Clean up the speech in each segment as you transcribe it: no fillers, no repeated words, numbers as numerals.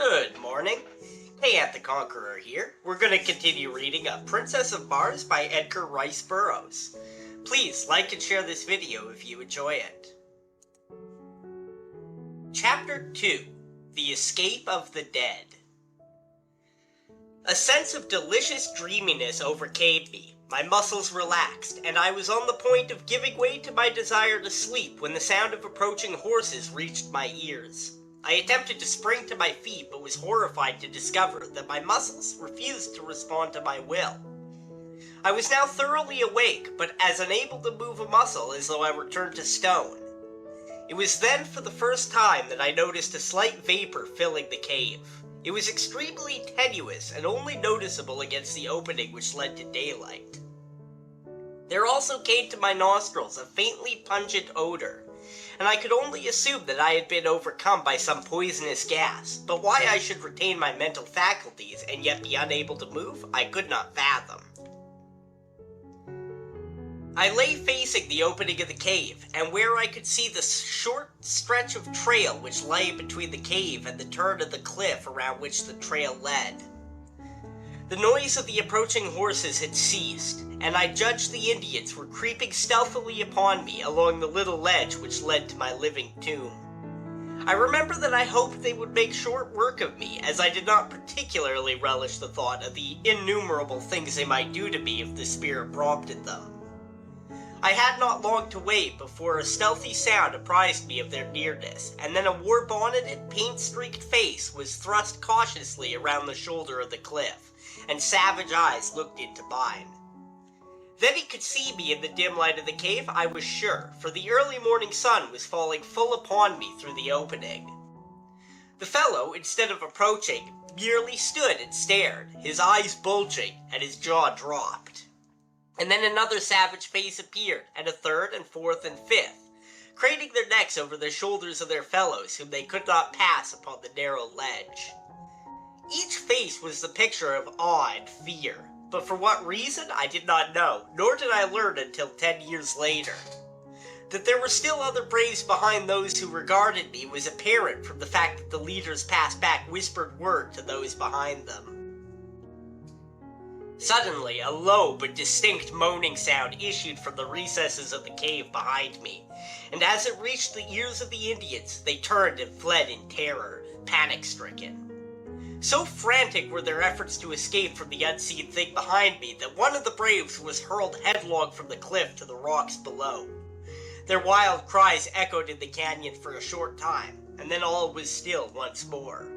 Good morning. Hey, the Conqueror here. We're going to continue reading A Princess of Mars by Edgar Rice Burroughs. Please like and share this video if you enjoy it. Chapter 2. The Escape of the Dead. A sense of delicious dreaminess overcame me. My muscles relaxed, and I was on the point of giving way to my desire to sleep when the sound of approaching horses reached my ears. I attempted to spring to my feet, but was horrified to discover that my muscles refused to respond to my will. I was now thoroughly awake, but as unable to move a muscle as though I were turned to stone. It was then for the first time that I noticed a slight vapor filling the cave. It was extremely tenuous and only noticeable against the opening which led to daylight. There also came to my nostrils a faintly pungent odor, and I could only assume that I had been overcome by some poisonous gas, but why I should retain my mental faculties and yet be unable to move, I could not fathom. I lay facing the opening of the cave, and where I could see the short stretch of trail which lay between the cave and the turn of the cliff around which the trail led. The noise of the approaching horses had ceased, and I judged the Indians were creeping stealthily upon me along the little ledge which led to my living tomb. I remember that I hoped they would make short work of me, as I did not particularly relish the thought of the innumerable things they might do to me if the spirit prompted them. I had not long to wait before a stealthy sound apprised me of their nearness, and then a war-bonneted, paint-streaked face was thrust cautiously around the shoulder of the cliff, and savage eyes looked into mine. Then he could see me in the dim light of the cave, I was sure, for the early morning sun was falling full upon me through the opening. The fellow, instead of approaching, merely stood and stared, his eyes bulging, and his jaw dropped. And then another savage face appeared, and a third and fourth and fifth, craning their necks over the shoulders of their fellows whom they could not pass upon the narrow ledge. Each face was the picture of awe and fear, but for what reason I did not know, nor did I learn until 10 years later. That there were still other braves behind those who regarded me was apparent from the fact that the leaders passed back whispered word to those behind them. Suddenly, a low but distinct moaning sound issued from the recesses of the cave behind me, and as it reached the ears of the Indians, they turned and fled in terror, panic-stricken. So frantic were their efforts to escape from the unseen thing behind me that one of the braves was hurled headlong from the cliff to the rocks below. Their wild cries echoed in the canyon for a short time, and then all was still once more.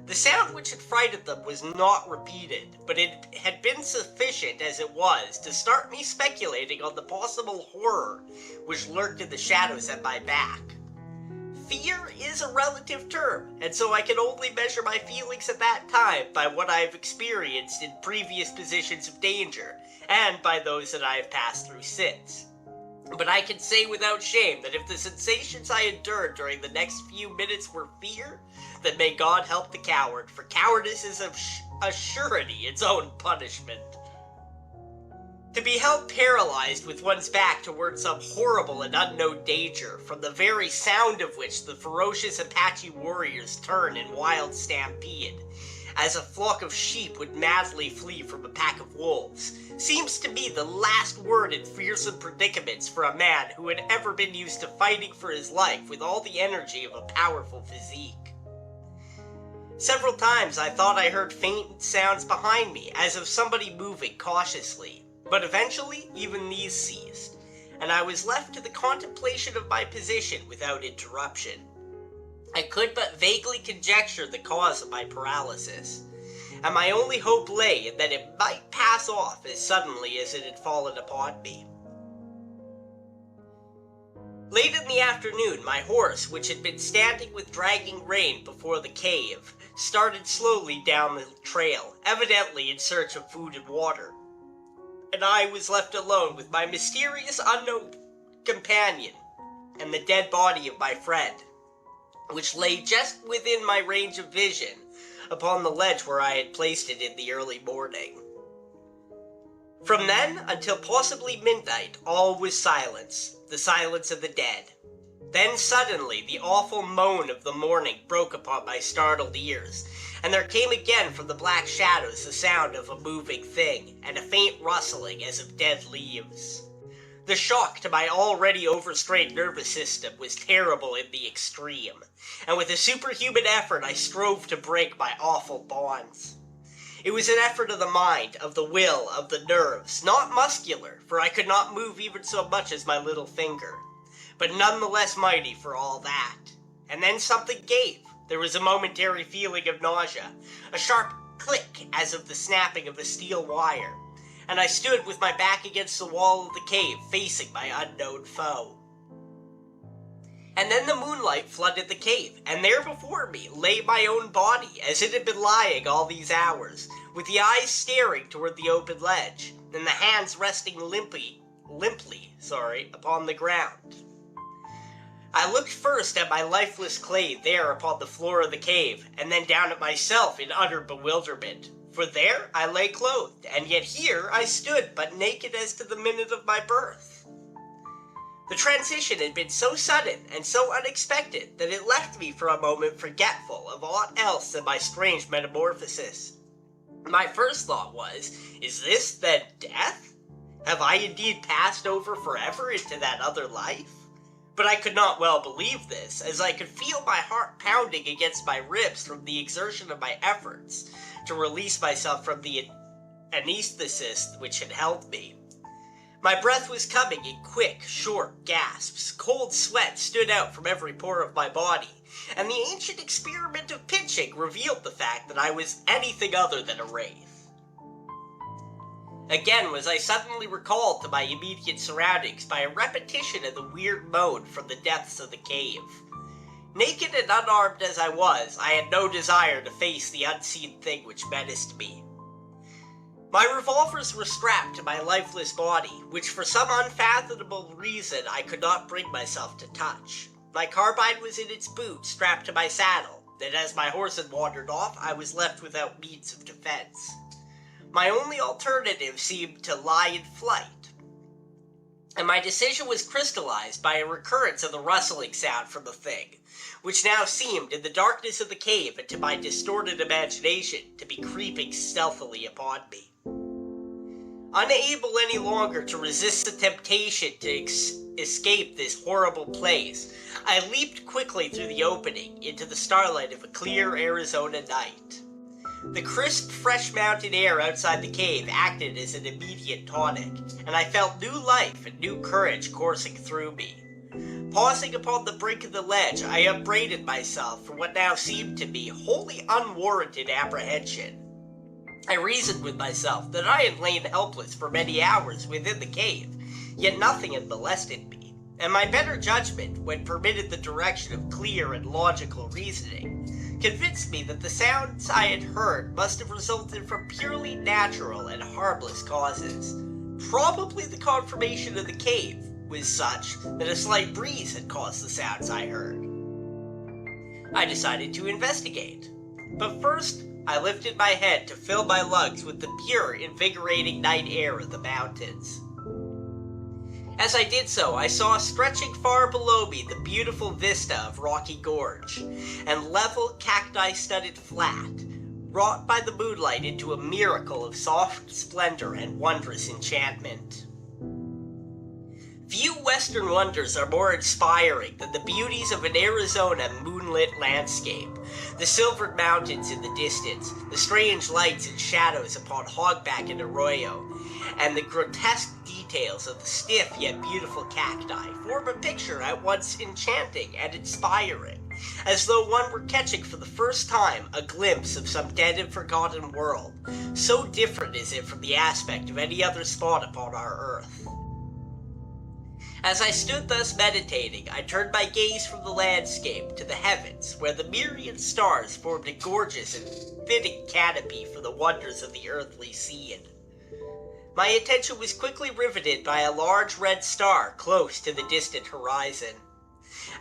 The sound which had frightened them was not repeated, but it had been sufficient as it was to start me speculating on the possible horror which lurked in the shadows at my back. Fear is a relative term, and so I can only measure my feelings at that time by what I have experienced in previous positions of danger, and by those that I have passed through since. But I can say without shame that if the sensations I endured during the next few minutes were fear, then may God help the coward, for cowardice is of a surety its own punishment. To be held paralyzed with one's back towards some horrible and unknown danger, from the very sound of which the ferocious Apache warriors turn in wild stampede, as a flock of sheep would madly flee from a pack of wolves, seems to me the last word in fearsome predicaments for a man who had ever been used to fighting for his life with all the energy of a powerful physique. Several times I thought I heard faint sounds behind me, as of somebody moving cautiously, but eventually even these ceased, and I was left to the contemplation of my position without interruption. I could but vaguely conjecture the cause of my paralysis, and my only hope lay in that it might pass off as suddenly as it had fallen upon me. Late in the afternoon, my horse, which had been standing with dragging rein before the cave, started slowly down the trail, evidently in search of food and water, and I was left alone with my mysterious unknown companion and the dead body of my friend, which lay just within my range of vision upon the ledge where I had placed it in the early morning. From then until possibly midnight, all was silence, the silence of the dead. Then suddenly the awful moan of the morning broke upon my startled ears, and there came again from the black shadows the sound of a moving thing, and a faint rustling as of dead leaves. The shock to my already overstrained nervous system was terrible in the extreme, and with a superhuman effort I strove to break my awful bonds. It was an effort of the mind, of the will, of the nerves, not muscular, for I could not move even so much as my little finger, but none the less mighty for all that. And then something gave. There was a momentary feeling of nausea, a sharp click as of the snapping of a steel wire, and I stood with my back against the wall of the cave, facing my unknown foe. And then the moonlight flooded the cave, and there before me lay my own body, as it had been lying all these hours, with the eyes staring toward the open ledge, and the hands resting limply upon the ground. I looked first at my lifeless clay there upon the floor of the cave, and then down at myself in utter bewilderment. For there I lay clothed, and yet here I stood but naked as to the minute of my birth. The transition had been so sudden and so unexpected that it left me for a moment forgetful of aught else than my strange metamorphosis. My first thought was, is this then death? Have I indeed passed over forever into that other life? But I could not well believe this, as I could feel my heart pounding against my ribs from the exertion of my efforts to release myself from the anesthesis which had held me. My breath was coming in quick, short gasps. Cold sweat stood out from every pore of my body, and the ancient experiment of pinching revealed the fact that I was anything other than a wraith. Again was I suddenly recalled to my immediate surroundings by a repetition of the weird moan from the depths of the cave. Naked and unarmed as I was, I had no desire to face the unseen thing which menaced me. My revolvers were strapped to my lifeless body, which for some unfathomable reason I could not bring myself to touch. My carbine was in its boot, strapped to my saddle, and as my horse had wandered off, I was left without means of defense. My only alternative seemed to lie in flight, and my decision was crystallized by a recurrence of the rustling sound from the thing, which now seemed, in the darkness of the cave and to my distorted imagination, to be creeping stealthily upon me. Unable any longer to resist the temptation to escape this horrible place, I leaped quickly through the opening into the starlight of a clear Arizona night. The crisp, fresh mountain air outside the cave acted as an immediate tonic, and I felt new life and new courage coursing through me. Pausing upon the brink of the ledge, I upbraided myself for what now seemed to me wholly unwarranted apprehension. I reasoned with myself that I had lain helpless for many hours within the cave, yet nothing had molested me, and my better judgment, when permitted the direction of clear and logical reasoning, convinced me that the sounds I had heard must have resulted from purely natural and harmless causes. Probably the conformation of the cave was such that a slight breeze had caused the sounds I heard. I decided to investigate, but first I lifted my head to fill my lungs with the pure, invigorating night air of the mountains. As I did so, I saw stretching far below me the beautiful vista of Rocky Gorge, and level, cacti-studded flat, wrought by the moonlight into a miracle of soft splendor and wondrous enchantment. Few Western wonders are more inspiring than the beauties of an Arizona moonlit landscape, the silvered mountains in the distance, the strange lights and shadows upon Hogback and Arroyo, and the grotesque details of the stiff yet beautiful cacti form a picture at once enchanting and inspiring, as though one were catching for the first time a glimpse of some dead and forgotten world, so different is it from the aspect of any other spot upon our earth. As I stood thus meditating, I turned my gaze from the landscape to the heavens, where the myriad stars formed a gorgeous and fitting canopy for the wonders of the earthly scene. My attention was quickly riveted by a large red star close to the distant horizon.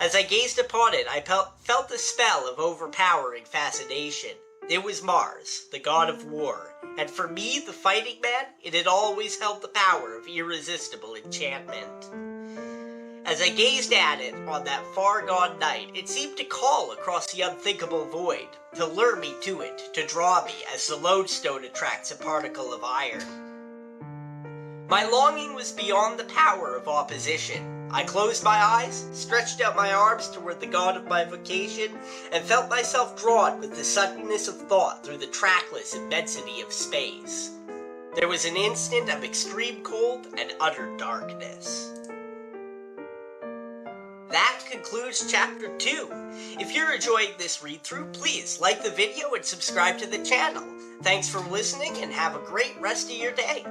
As I gazed upon it, I felt the spell of overpowering fascination. It was Mars, the god of war, and for me, the fighting man, it had always held the power of irresistible enchantment. As I gazed at it on that far-gone night, it seemed to call across the unthinkable void, to lure me to it, to draw me as the lodestone attracts a particle of iron. My longing was beyond the power of opposition. I closed my eyes, stretched out my arms toward the god of my vocation, and felt myself drawn with the suddenness of thought through the trackless immensity of space. There was an instant of extreme cold and utter darkness. That concludes Chapter 2. If you're enjoying this read-through, please like the video and subscribe to the channel. Thanks for listening and have a great rest of your day.